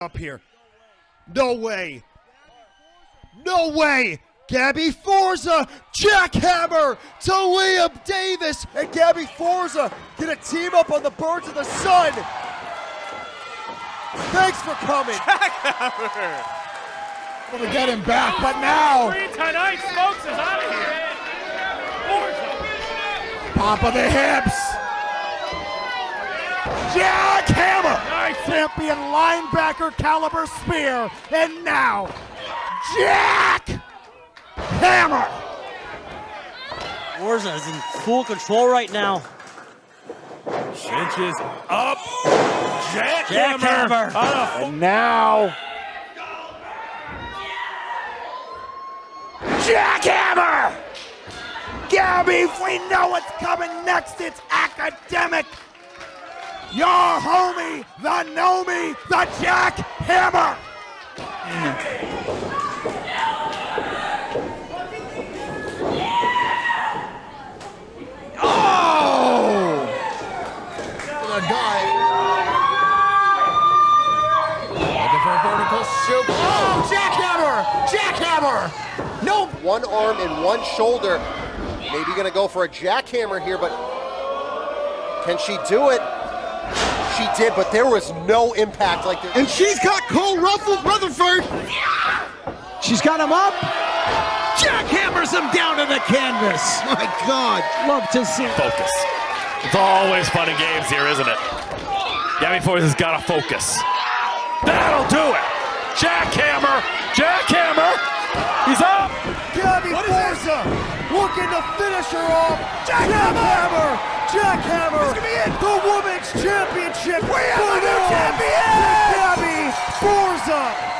up here. No way. No way. Gabby Forza, Jackhammer to Liam Davis, and Gabby Forza gonna team up on the Birds of the Sun. Thanks for coming. Jackhammer! Able to get him back, but now Tonight, Smokes is out of here. pop of the hips. Jackhammer! Nice. Champion linebacker caliber spear, and now Jackhammer! Forza is in full control right now. Cinches up. Jackhammer. And now Jackhammer! Gabby, we know what's coming next. It's academic. Your homie, the Gnomie, the Jackhammer. Oh! The guy. Looking for a vertical shoot. Oh, Jackhammer! Jackhammer! No, one arm and one shoulder. Maybe gonna go for a jackhammer here, but can she do it? She did, but there was no impact like there. And she's got Cole Rutherford. She's got him up. Jackhammers him down to the canvas. My God. Love to see. Focus. It's always fun and games here, isn't it? Gabby Forza's got to focus. That'll do it. Jackhammer. Jackhammer. He's up. Gabby Forza looking to finish her off. Jackhammer! Jackhammer! This could be it. The Women's Championship. We have a new champion! Gabby Forza